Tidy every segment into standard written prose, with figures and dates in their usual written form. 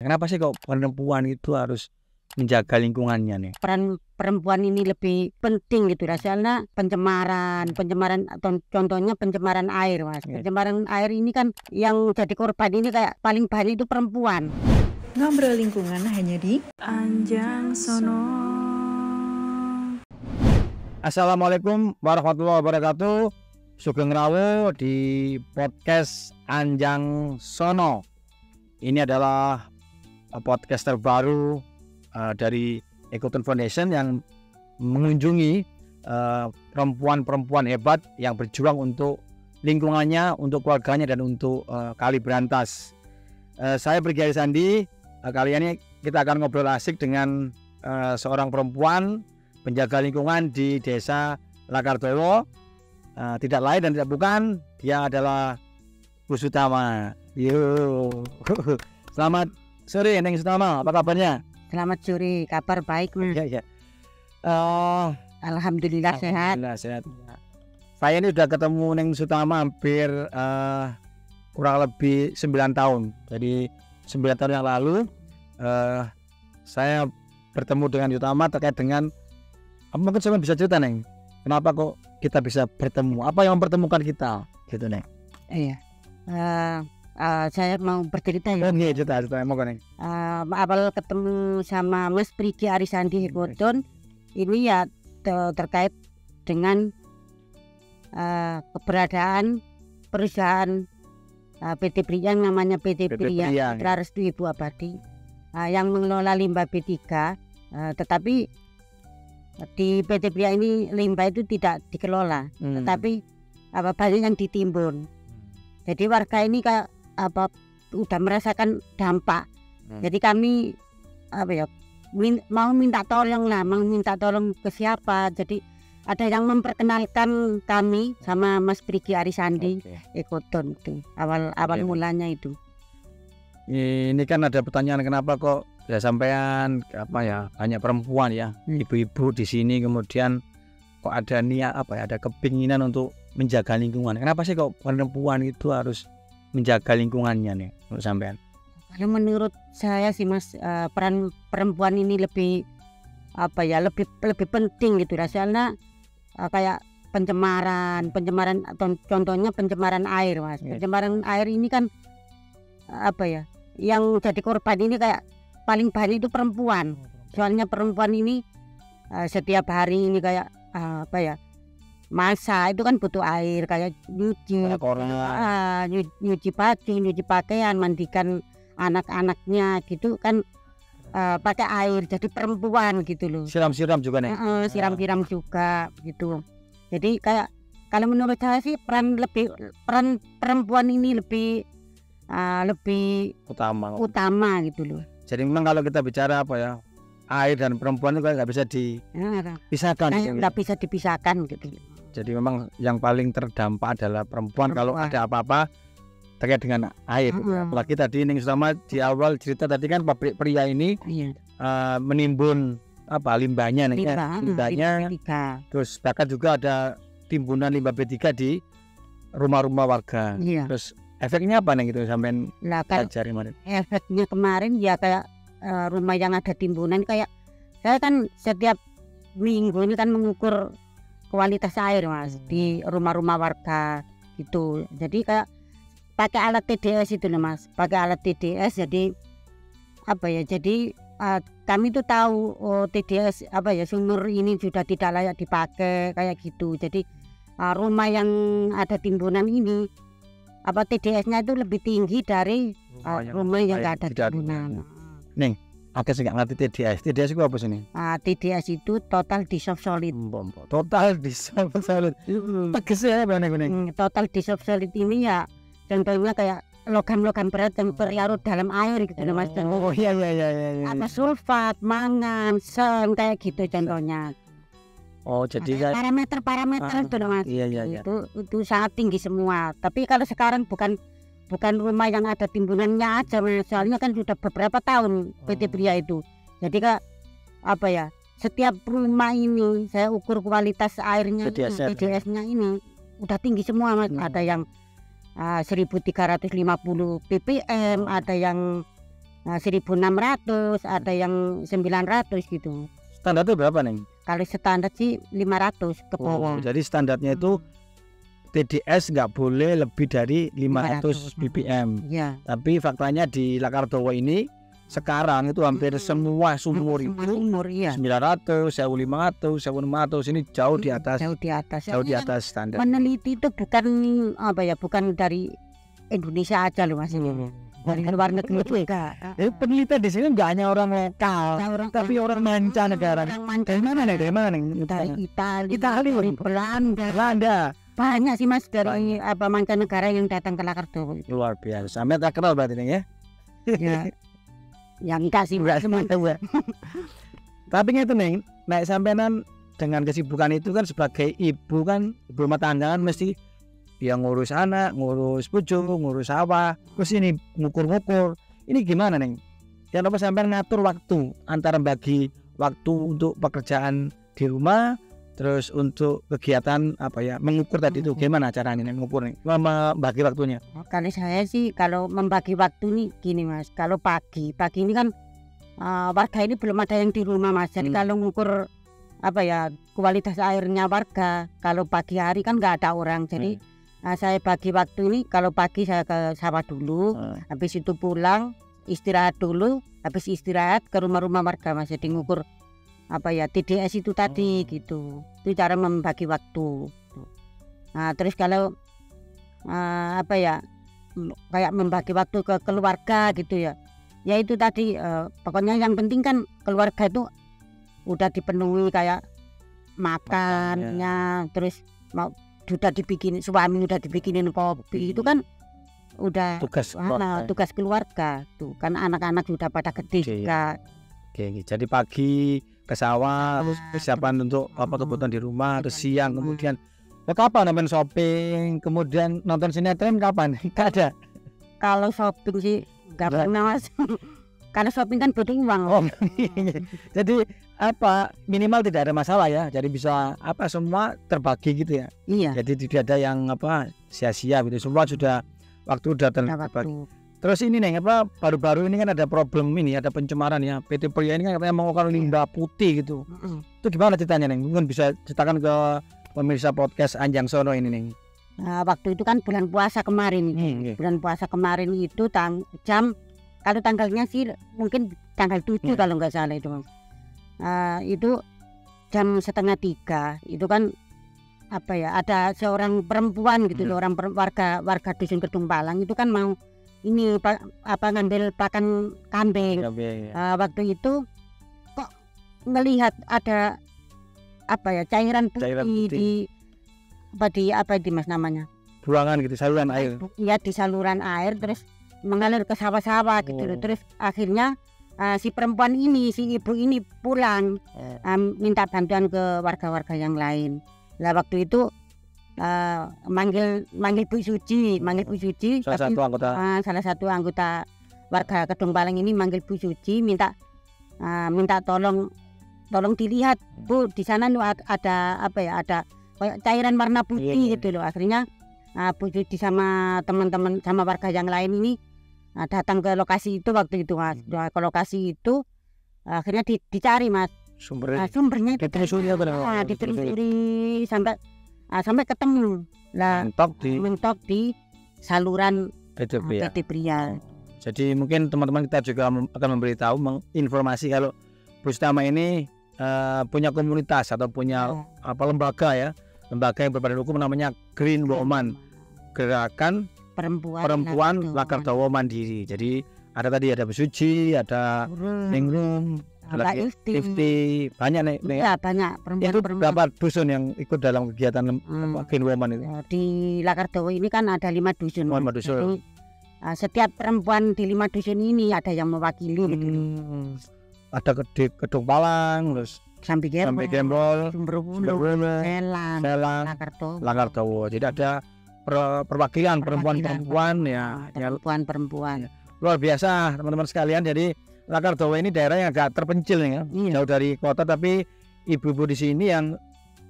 Kenapa sih kok perempuan itu harus menjaga lingkungannya nih? Peran perempuan ini lebih penting gitu rasanya. Pencemaran atau contohnya pencemaran air, Mas. Pencemaran air ini kan yang jadi korban ini kayak paling banyak itu perempuan. Ngobrol lingkungan hanya di Anjang Sono. Assalamualaikum warahmatullahi wabarakatuh. Sugeng Rawo di podcast Anjang Sono. Ini adalah podcast terbaru dari Ekoton Foundation yang mengunjungi perempuan-perempuan hebat yang berjuang untuk lingkungannya, untuk keluarganya, dan untuk Kali Berantas. Saya Brigjen Sandi. Kali ini kita akan ngobrol asik dengan seorang perempuan penjaga lingkungan di Desa Lakardowo. Tidak lain dan tidak bukan, dia adalah Bu Sutama. Selamat sore Neng Sutama, apa kabarnya? Selamat sore, kabar baik, Mas. Ya. Alhamdulillah sehat. Alhamdulillah sehat. Saya ini sudah ketemu Neng Sutama hampir kurang lebih 9 tahun. Jadi 9 tahun yang lalu saya bertemu dengan Sutama terkait dengan mungkin saya bisa cerita, Neng. Kenapa kok kita bisa bertemu? Apa yang mempertemukan kita? Gitu, Neng. Iya. Saya mau bercerita ya. Iya, cerita mau Neng. Awal ketemu sama Mas Prigi Arisandi Ekoton ini ya terkait dengan keberadaan perusahaan PT Pria yang namanya PT Pria Putra Restu Ibu Abadi yang mengelola limbah B3, tetapi di PT Pria ini limbah itu tidak dikelola, tetapi banyak yang ditimbun. Jadi warga ini kayak udah merasakan dampak. Jadi kami mau minta tolong ke siapa. Jadi ada yang memperkenalkan kami sama Mas Prigi Arisandi Ekoton itu awal mulanya itu. Ini kan ada pertanyaan, kenapa kok ya sampean banyak perempuan ya, ibu-ibu di sini, kemudian kok ada niat ada kepinginan untuk menjaga lingkungan. Kenapa sih kok perempuan itu harus menjaga lingkungannya nih menurut sampean? Kalau menurut saya sih, Mas, peran perempuan ini lebih penting gitu rasanya. Kayak pencemaran atau contohnya pencemaran air, Mas. Pencemaran air ini kan yang jadi korban ini kayak paling banyak itu perempuan. Soalnya perempuan ini setiap hari ini kayak masa itu kan butuh air, kayak nyuci baju, nyuci pakaian, mandikan anak-anaknya gitu kan pakai air. Jadi perempuan gitu loh. Siram-siram juga nih. Siram-siram juga gitu. Jadi kayak kalau menurut saya sih peran perempuan ini lebih utama gitu loh. Jadi memang kalau kita bicara air dan perempuan itu nggak bisa dipisahkan. Nggak bisa dipisahkan gitu. Jadi memang yang paling terdampak adalah perempuan. Kalau ada apa-apa terkait dengan air. Apalagi tadi Ning Sutama di awal cerita tadi kan pabrik Pria ini menimbun limbahnya nih, limbahnya. Terus bahkan juga ada timbunan limbah B3 di rumah-rumah warga. Terus efeknya apa nih gitu sampai cari kemarin? Efeknya kemarin ya kayak rumah yang ada timbunan, kayak saya kan setiap minggu ini kan mengukur kualitas air, Mas, di rumah-rumah warga gitu. Jadi kayak pakai alat TDS itu loh, Mas, pakai alat TDS. Jadi jadi kami tuh tahu TDS sumur ini sudah tidak layak dipakai kayak gitu. Jadi rumah yang ada timbunan ini TDS-nya itu lebih tinggi dari rumah yang nggak ada timbunan. Neng, aku sih nggak ngerti TDS. TDS itu apa sih nih? TDS itu total dissolved solid. Total dissolved solid. Tegasnya apa nih? Total dissolved solid ini ya contohnya kayak logam-logam berat yang berlarut dalam air gitu loh, Mas. Iya. Ada sulfat, mangan, seng kayak gitu contohnya. Jadi parameter itu loh, Mas. Iya. Itu sangat tinggi semua. Tapi kalau sekarang bukan rumah yang ada timbunannya aja, soalnya kan sudah beberapa tahun PT Pria itu. Jadi setiap rumah ini saya ukur kualitas airnya, TDS-nya ini udah tinggi semua, Mas. Ada yang 1350 ppm, ada yang 1.600, ada yang 900 gitu. Standar itu berapa Neng? Kalau standar sih 500 ke bawah. Jadi standarnya itu TDS nggak boleh lebih dari 500 ppm. Ya. Tapi faktanya di Lakardowo ini sekarang itu hampir semua sumur itu iya. 900, 1.500, 1.600 ini jauh di atas. Jauh di atas standar. Meneliti itu bukan dari Indonesia aja loh Mas. Dari luar negeri juga. Penelitian di sini nggak hanya orang lokal, tapi orang mancanegara. Dari mana nih? Dari Italia, dari Belanda. Banyak sih Mas dari mancanegara yang datang ke Lakardowo. Luar biasa. Sampai tak kenal berarti nih ya? Ya. Yang enggak sih enggak semua tahu. Tapi itu nih, naik sampean dengan kesibukan itu kan sebagai ibu kan, ibu rumah tangga kan mesti yang ngurus anak, ngurus bojo, ngurus sawah, terus ini ngukur-ngukur. Ini gimana Neng? Kenapa sampai ngatur waktu antara bagi waktu untuk pekerjaan di rumah, terus untuk kegiatan mengukur tadi itu gimana caranya Neng ngukur nih? Membagi waktunya? Kalau saya sih kalau membagi waktu nih gini Mas, kalau pagi ini kan warga ini belum ada yang di rumah Mas. Jadi kalau ngukur kualitas airnya warga, kalau pagi hari kan nggak ada orang, jadi saya bagi waktu ini. Kalau pagi saya ke sawah dulu, habis itu pulang istirahat dulu, habis istirahat ke rumah-rumah warga Mas. Jadi ngukur TDS itu tadi gitu. Itu cara membagi waktu. Nah, terus kalau kayak membagi waktu ke keluarga gitu ya. Ya itu tadi pokoknya yang penting kan keluarga itu udah dipenuhi kayak makannya, terus sudah dibikinin, suami udah dibikinin kopi, itu kan udah tugas keluarga tuh kan, anak-anak sudah pada gede juga. Oke, jadi pagi ke sawah, terus persiapan untuk kebutuhan di rumah, terus siang kemudian kapan nonton shopping, kemudian nonton sinetron kapan? Nggak ada. Kalau shopping sih nggak pernah Mas. Karena shopping kan butuh uang. Jadi minimal tidak ada masalah ya. Jadi bisa semua terbagi gitu ya. Iya. Jadi tidak ada yang sia-sia gitu. Semua sudah terbagi. Terus ini nih baru-baru ini kan ada problem ini, ada pencemaran ya. PT Pria ini kan katanya mengeluarkan limbah putih gitu. Itu gimana ceritanya nih? Mungkin bisa ceritakan ke pemirsa podcast Anjang Sono ini nih. Nah, waktu itu kan bulan puasa kemarin. Bulan puasa kemarin itu kalau tanggalnya sih mungkin tanggal 7 kalau nggak salah itu Mas. Itu jam 2:30 itu kan ada seorang perempuan gitu, orang warga dusun Kedung Palang itu kan mau ini ngambil pakan kambing. Waktu itu kok melihat ada cairan putih di Mas namanya? Buangan gitu, saluran air. Iya, di saluran air terus mengalir ke sawah-sawah gitu. Terus akhirnya si perempuan ini, si ibu ini pulang minta bantuan ke warga-warga yang lain. Lah waktu itu manggil Bu Suci, salah satu anggota warga Kedung Palang ini manggil Bu Suci minta tolong dilihat Bu, di sana ada ada cairan warna putih gitu loh. Akhirnya Bu Suci sama teman-teman sama warga yang lain ini datang ke lokasi itu waktu itu Mas. Ke lokasi itu akhirnya dicari Mas. Sumbernya ditelusuri sampai ketemu. Lah mentok di saluran PT Pria. Jadi mungkin teman-teman kita juga akan memberitahu, menginformasi kalau Bustama ini punya komunitas atau punya lembaga yang berbadan hukum namanya Green Woman, Gerakan Perempuan Lakardowo Mandiri. Jadi ada Bu Suci, ada Ningrum, ada Ifti, banyak nih. Ya, banyak perempuan. Itu berapa dusun yang ikut dalam kegiatan Green Woman itu? Di Lakardowo ini kan ada 5 dusun. 5 dusun. Jadi, setiap perempuan di 5 dusun ini ada yang mewakili gitu. Ada Kedung Palang, terus Sampai Gembol, Sumberwulu, Selang, Lakardowo. Jadi ada perwakilan perempuan-perempuan ya. Perempuan. Luar biasa teman-teman sekalian. Jadi Lakardowo ini daerah yang agak terpencil ya, jauh dari kota, tapi ibu-ibu di sini yang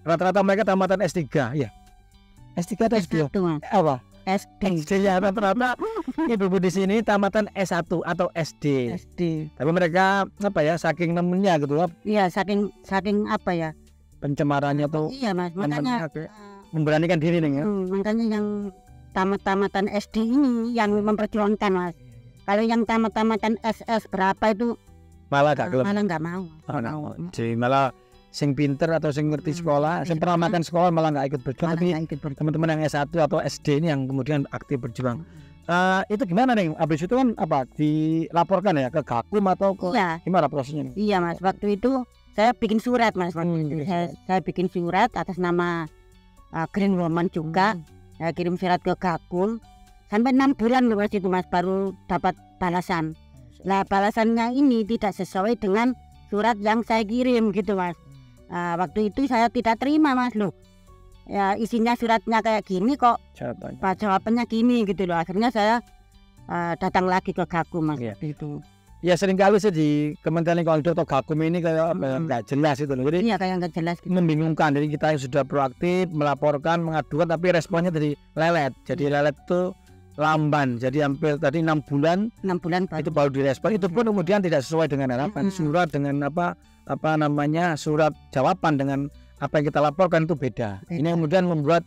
rata-rata mereka tamatan S3 ya. S3 atau S2? S1. Apa? SD. SD-nya rata-rata ibu-ibu di sini tamatan S1 atau SD. Tapi mereka apa ya, saking nemennya gitu loh. Iya, saking apa ya? Pencemarannya tuh. Iya, Mas. Makanya memberanikan diri nih ya. Makanya yang tamat-tamatan SD ini yang memperjuangkan, Mas. Kalau yang tamat-tamatan SS berapa itu malah nggak mau. Jadi malah sing pinter atau sing ngerti sekolah, sing pernah makan sekolah malah nggak ikut berjuang. Tapi teman-teman yang S1 atau SD ini yang kemudian aktif berjuang. Itu gimana nih? Habis itu kan apa? Dilaporkan ya ke Gakum atau ke gimana prosesnya? Iya, Mas. Waktu itu saya bikin surat, Mas. Saya bikin surat atas nama Green Woman juga. Saya kirim surat ke Gakum. Sampai 6 bulan loh Mas itu, Mas, baru dapat balasan. Nah, balasannya ini tidak sesuai dengan surat yang saya kirim gitu, Mas. Waktu itu saya tidak terima, Mas, loh. Ya isinya suratnya kayak gini kok jawabannya gini gitu loh. Akhirnya saya datang lagi ke Gakum, Mas. Itu. Ya sering kali sih di Kementerian Lingkungan Hidup atau Gakum ini kayak nggak jelas itu loh. Jadi iya, kayak nggak jelas gitu. Membingungkan. Jadi kita yang sudah proaktif melaporkan, mengadukan, tapi responnya dari lelet. Jadi lelet tuh lamban. Jadi hampir tadi 6 bulan itu baru direspon. Itu pun kemudian tidak sesuai dengan harapan. Surat dengan apa namanya, surat jawaban dengan apa yang kita laporkan itu beda. Ini kemudian membuat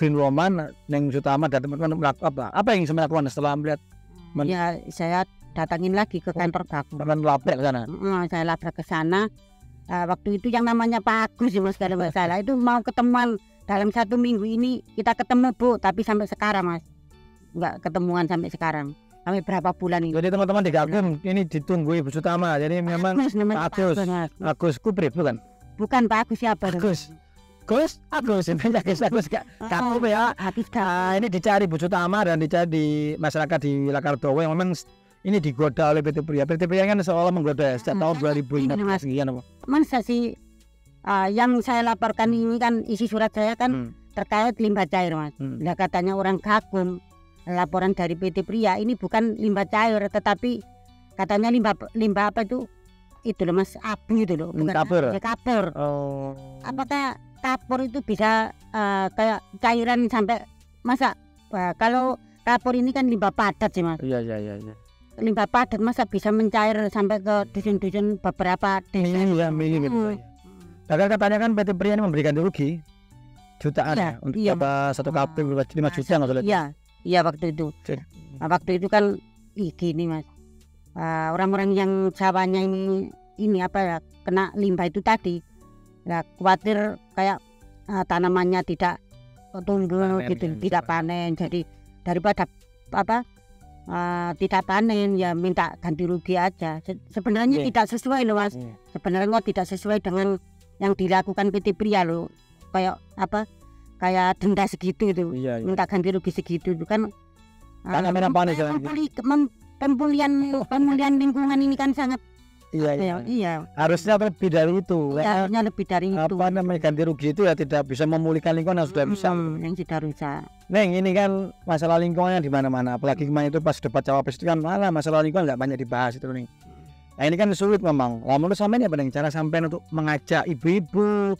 Green Woman yang utama dan teman-teman melakukan apa yang saya lakukan setelah melihat ya saya datangin lagi ke kantor Gakum. Lapor ke sana. Saya lapor ke sana. Waktu itu yang namanya Pak Agus, Mas, kalau nggak salah itu mau ketemuan dalam 1 minggu ini kita ketemu, Bu, tapi sampai sekarang, Mas, nggak ketemuan sampai sekarang. Sampai berapa bulan ini. Jadi teman-teman di Gakum ini ditunggu Ibu Sutama. Jadi memang Pak Agus Kuprit bukan? Bukan, Pak Agus siapa? Agus Gakum ya. Ini dicari Ibu Sutama dan dicari di masyarakat di Lakardowo yang memang ini digoda oleh PT Pria. PT Pria kan seolah menggoda sejak tahun 2000 sekian. Masa sih yang saya laporkan ini kan isi surat saya kan terkait limbah cair, Mas. Nah, katanya orang Gakum, laporan dari PT Pria ini bukan limbah cair tetapi katanya limbah apa itu loh, Mas, abu itu loh, bukan kapur. Apakah kapur itu bisa kayak cairan sampai masa kalau kapur ini kan limbah padat sih, Mas. Iya. Limbah padat masa bisa mencair sampai ke dusun-dusun beberapa desa. Iya. Bahkan katanya kan PT Pria ini memberikan rugi jutaan untuk satu kapur 5 juta nggak salah. Iya waktu itu. Waktu itu kan gini, Mas. Orang-orang yang sawahnya ini apa ya, kena limbah itu tadi. Ya khawatir kayak tanamannya tidak tumbuh gitu, tidak panen. Jadi daripada tidak panen ya minta ganti rugi aja. Sebenarnya tidak sesuai loh, Mas. Sebenarnya tidak sesuai dengan yang dilakukan PT Pria loh. Kayak denda segitu itu, minta ganti rugi segitu itu kan. Pemulihan lingkungan ini kan sangat iya. Harusnya lebih dari itu. Harusnya lebih dari itu. Apa namanya, ganti rugi itu ya tidak bisa memulihkan lingkungan yang sudah rusak. Yang sudah rusak. Neng, ini kan masalah lingkungannya di mana-mana. Apalagi kemarin itu pas debat cawapres itu kan masalah lingkungan nggak banyak dibahas itu nih. Nah ini kan sulit memang. Lah menurut sampean apa nih cara sampean untuk mengajak ibu-ibu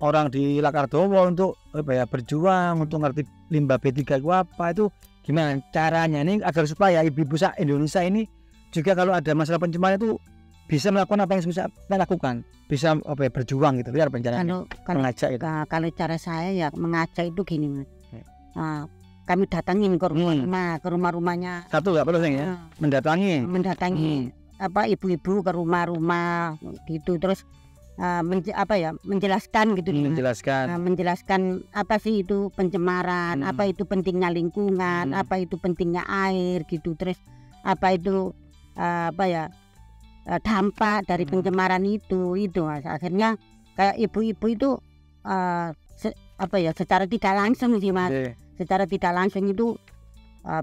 orang di Lakardowo untuk berjuang untuk ngerti limbah B3 itu apa, itu gimana caranya nih agar supaya ibu-ibu Indonesia ini juga kalau ada masalah pencemaran itu bisa melakukan apa yang bisa lakukan, bisa berjuang gitu. Biar caranya mengajak itu. Kalau cara saya ya mengajak itu gini, Mas. Kami datangin ke rumah-rumahnya. Satu nggak perlu ya, mendatangi ibu-ibu ke rumah-rumah gitu, terus menjelaskan gitu, menjelaskan apa sih itu pencemaran, apa itu pentingnya lingkungan, apa itu pentingnya air gitu, terus apa itu dampak dari pencemaran itu Mas. Akhirnya kayak ibu-ibu itu secara tidak langsung sih, Mas. Secara tidak langsung itu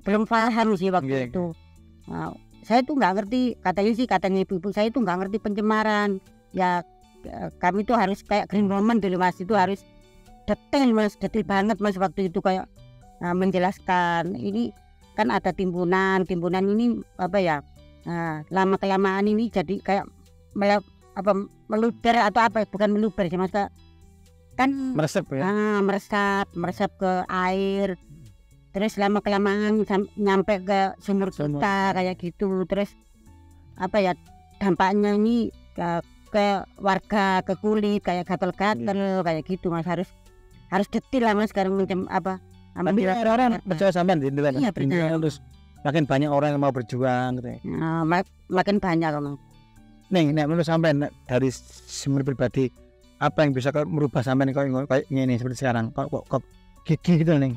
belum paham sih waktu itu. Saya tuh nggak ngerti, katanya ibu-ibu saya itu nggak ngerti pencemaran. Ya kami tuh harus kayak Green Woman dulu, Mas, itu harus detail banget, Mas, waktu itu kayak menjelaskan ini kan ada timbunan ini lama kelamaan ini jadi kayak meluber atau bukan meluber sih, Mas, kan meresap ya, meresap ke air. Terus lama-kelamaan nyampe ke sumur kita kayak gitu. Terus apa ya dampaknya ini ke warga, ke kulit kayak gatel-gatel kayak gitu Mas. Harus detail lah Mas sekarang macam apa. Tapi orang percaya sampean di Indonesia. Iya, percaya. Terus makin banyak orang yang mau berjuang gitu. Makin banyak Mas. Nek menurut sampean dari sumber pribadi apa yang bisa merubah sampean kayak gini seperti sekarang? Kok gigi gitu nih?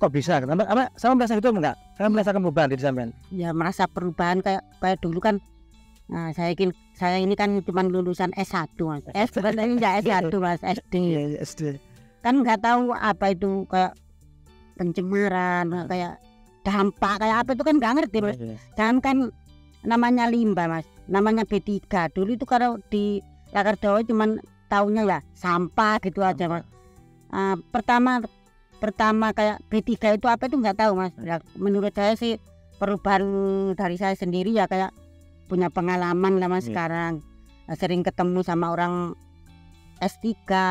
Kok bisa? Apa sama merasa gitu enggak? Saya merasakan perubahan di sampean. Ya merasa perubahan kayak dulu kan. Nah, saya ini kan cuma lulusan S1 Mas. Sebenarnya enggak S1 Mas, SD. SD. Kan enggak tahu apa itu kayak pencemaran, kayak dampak kayak apa itu kan enggak ngerti Mas. Jangan kan namanya limbah Mas, namanya B3. Dulu itu kalau di Lakardowo cuma taunya ya sampah gitu aja Mas. Pertama kayak B3 itu apa itu nggak tahu Mas. Ya, menurut saya sih perubahan dari saya sendiri ya kayak punya pengalaman lah Mas sekarang. Sering ketemu sama orang S3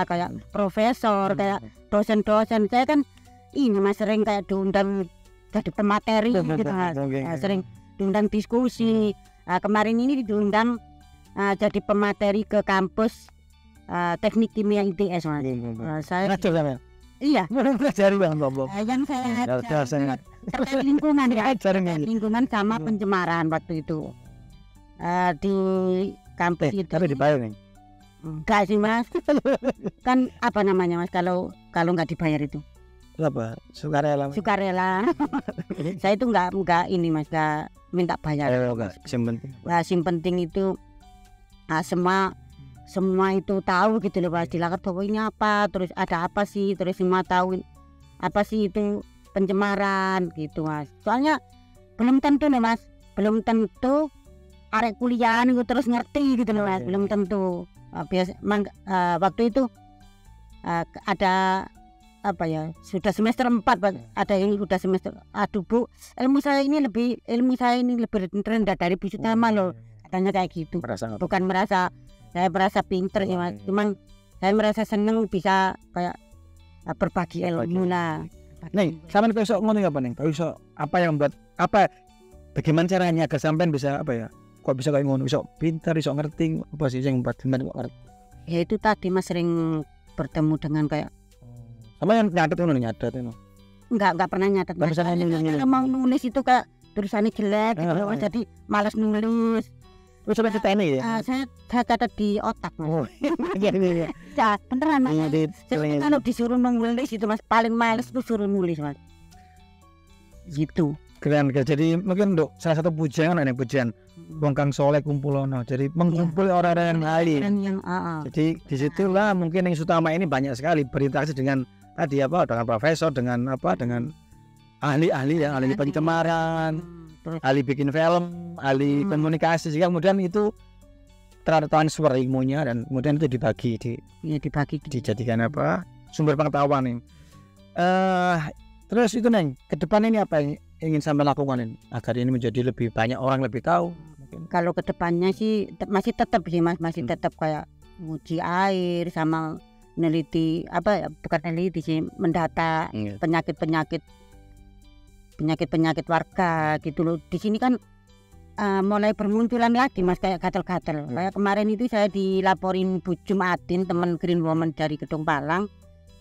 kayak profesor, kayak dosen-dosen. Saya kan ini Mas sering kayak diundang jadi pemateri gitu Mas. Sering diundang diskusi. Kemarin ini diundang jadi pemateri ke kampus Teknik Kimia ITS Mas. Saya iya. Belajar Bang Bobo. Yang saya terkait lingkungan ya. Lingkungan sama pencemaran waktu itu. Di kampus itu. Tapi dibayar nih. Enggak sih Mas. Kan apa namanya Mas kalau nggak dibayar itu? Apa? Sukarela. Saya itu enggak ini Mas, enggak minta bayar. Yang penting itu semua itu tahu gitu loh Mas, di Lakardowo ini apa, terus ada apa sih, terus semua tahu apa sih itu pencemaran gitu Mas. Soalnya belum tentu nih Mas, belum tentu arek kuliah itu terus ngerti gitu loh Mas, belum tentu. Waktu itu ada apa ya, sudah semester 4 ada yang sudah semester, aduh Bu, ilmu saya ini lebih rendah dari Bu Sutama loh, katanya kayak gitu. Bukan saya merasa pinter ya Mas, cuman saya merasa seneng bisa kayak berbagi ilmu lah. Nih, sampean kok iso ngono apa nih? Kok iso apa yang membuat bagaimana caranya agar sampean bisa apa ya? Kok bisa kayak ngono, iso pinter, iso ngerti apa sih yang membuat sampean kok ngerti? Ya itu tadi Mas sering bertemu dengan kayak sama yang nyatet itu. Enggak pernah nyatet. Kalau mau nulis itu kayak tulisannya jelek gitu, jadi malas nulis. Terus sampai cerita ini ya? Saya catat di otak Mas. Iya. Ya, beneran Mas. Kalau disuruh nulis itu Mas, paling males itu suruh nulis Mas. Gitu. Keren. Jadi mungkin untuk salah satu pujian Wong Kang Soleh kumpulono. Jadi mengumpul orang-orang yang ahli. Jadi disitulah mungkin yang Sutama ini banyak sekali berinteraksi dengan tadi dengan profesor, dengan ahli-ahli yang ahli pencemaran. Ahli bikin film, ahli komunikasi, sehingga kemudian itu transfer ilmunya dan kemudian itu dibagi dijadikan sumber pengetahuan ini. Terus itu Neng, ke depan ini apa yang ingin sampai lakukan ini agar ini menjadi lebih banyak orang lebih tahu? Mungkin. Kalau ke depannya sih masih tetap sih Mas, masih tetap kayak uji air sama meneliti bukan meneliti sih, mendata penyakit warga gitu loh. Di sini kan mulai bermunculan lagi Mas kayak gatel-gatel. Kayak kemarin itu saya dilaporin Bu Jumatin, teman Green Woman dari Gedung Palang.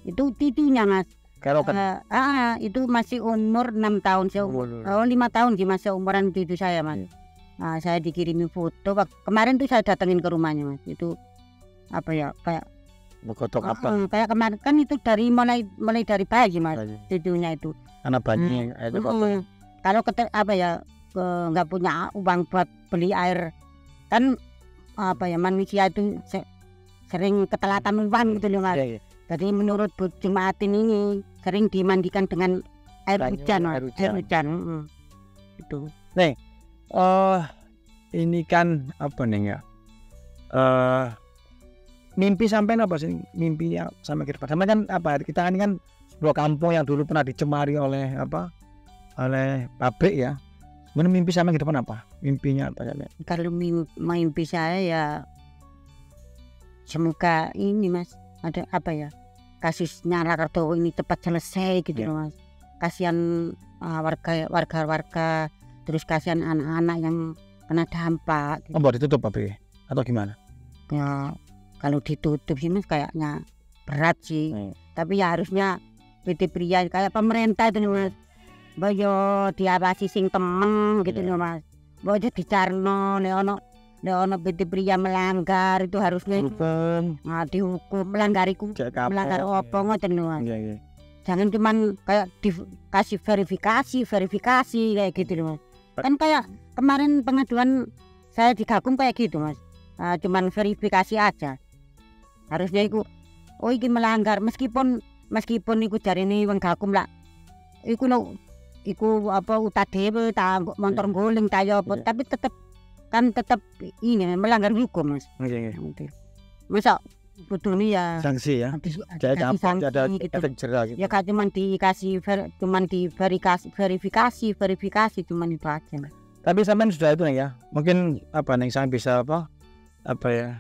Itu titinya Mas. Itu masih umur 6 tahun. 5 tahun sih Mas seumuran itu saya Mas. Saya dikirimin foto. Kemarin tuh saya datengin ke rumahnya Mas. Itu kayak Begotok apa? Kayak kemarin kan itu mulai dari bayi Mas. Titinya itu. Anak bayi itu kalau nggak punya uang buat beli air kan manusia itu sering ketelatan uang gitu loh Mas. Jadi menurut Bu Jumatin ini sering dimandikan dengan air hujan. Itu. Nih, ini kan apa nih ya? Mimpi sampai apa sih? Mimpi yang sama kita. Sama kan kita ini kan sebuah kampung yang dulu pernah dicemari oleh pabrik ya. Sebenarnya mimpi sama ke depan apa? Mimpinya apa? Kalau mimpi saya ya semoga ini Mas, ada kasusnya Lakardowo ini cepat selesai gitu loh Mas. kasihan warga-warga, terus kasihan anak-anak yang kena dampak. Oh, mau ditutup apa atau gimana? Ya kalau ditutup sih Mas kayaknya berat sih. Tapi ya harusnya PT Pria kayak pemerintah itu nih Mas. Boyo diawasi sing temen gitu nih Mas. Boyo dicarno nek ono PT Pria melanggar itu harusnya dihukum. Melanggar apa ngoten lho Mas. Jangan cuman kayak dikasih verifikasi kayak gitu loh Mas. Kan kayak kemarin pengaduan saya di Gakum kayak gitu Mas. Cuman verifikasi aja. Harusnya iku iki melanggar meskipun iku jarine wong Gakum lah. Iku apa UTADW ta motor guling ta ya apa, tapi tetap ini melanggar hukum Mas. Masa betul nih ya sanksi ya. Ada efek jerah gitu. Ya kan cuman dikasih verifikasi cuman itu aja. Tapi sampean sudah itu nih ya. Mungkin apa nih saya bisa apa ya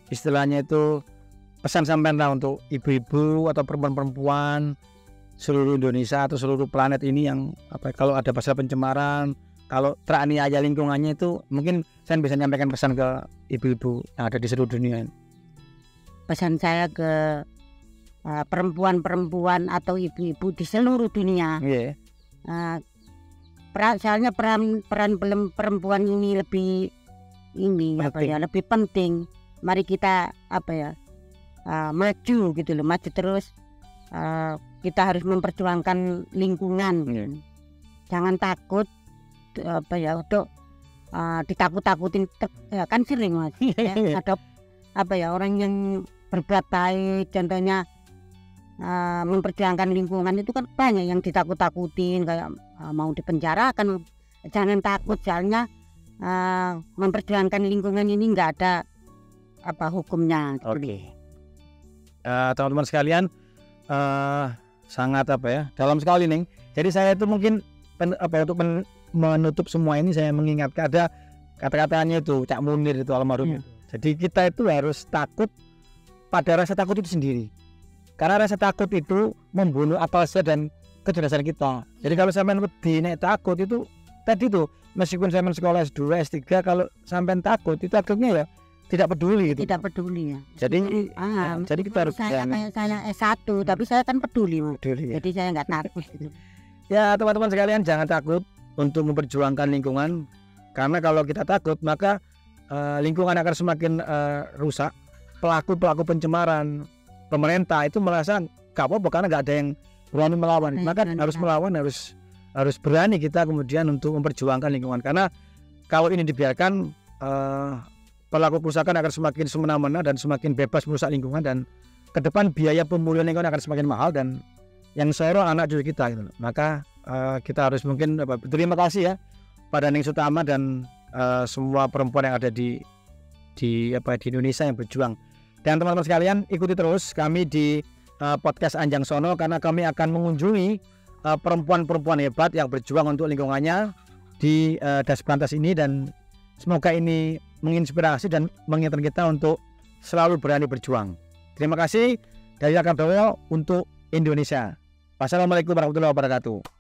istilahnya itu pesan sampean lah untuk ibu-ibu atau perempuan-perempuan seluruh Indonesia atau seluruh planet ini yang apa kalau ada masalah pencemaran, kalau teraniaya lingkungannya itu mungkin saya bisa menyampaikan pesan ke ibu-ibu yang ada di seluruh dunia. Pesan saya ke perempuan-perempuan atau ibu-ibu di seluruh dunia. Soalnya peran perempuan ini lebih lebih penting. Mari kita maju gitu loh, maju terus. Kita harus memperjuangkan lingkungan. Jangan takut untuk ditakut-takutin kan sering Mas. Ada orang yang berbuat baik, contohnya memperjuangkan lingkungan itu kan banyak yang ditakut-takutin kayak mau dipenjarakan. Jangan takut, soalnya memperjuangkan lingkungan ini nggak ada hukumnya. Oke. Teman-teman sekalian, sangat dalam sekali nih. Jadi saya itu mungkin untuk menutup semua ini saya mengingatkan ada kata-katanya itu Cak Munir itu almarhum itu. Jadi kita itu harus takut pada rasa takut itu sendiri. Karena rasa takut itu membunuh akal sehat dan kecerdasan kita. Jadi kalau sampean wedi nek takut itu tadi tuh meskipun sampean sekolah S2, S3 kalau sampean takut itu akhirnya ya tidak peduli gitu. Tidak peduli ya. Jadi kita harus saya S1 tapi saya kan peduli. Ya. Jadi saya nggak takut gitu. Ya teman-teman sekalian jangan takut untuk memperjuangkan lingkungan. Karena kalau kita takut maka lingkungan akan semakin rusak. Pelaku pencemaran pemerintah itu merasa gak apa-apa karena gak ada yang berani melawan. Maka harus melawan, harus berani kita kemudian untuk memperjuangkan lingkungan. Karena kalau ini dibiarkan pelaku kerusakan akan semakin semena-mena dan semakin bebas merusak lingkungan, dan ke depan biaya pemulihan lingkungan akan semakin mahal dan yang sero anak cucu kita gitu. Maka kita harus mungkin berterima kasih ya pada Ning Sutama dan semua perempuan yang ada di Indonesia yang berjuang. Dan teman-teman sekalian ikuti terus kami di podcast Anjang Sono karena kami akan mengunjungi perempuan-perempuan hebat yang berjuang untuk lingkungannya di Das Berantas ini, dan semoga ini menginspirasi dan mengingatkan kita untuk selalu berani berjuang. Terima kasih dari Akam Doyo untuk Indonesia. Wassalamualaikum warahmatullahi wabarakatuh.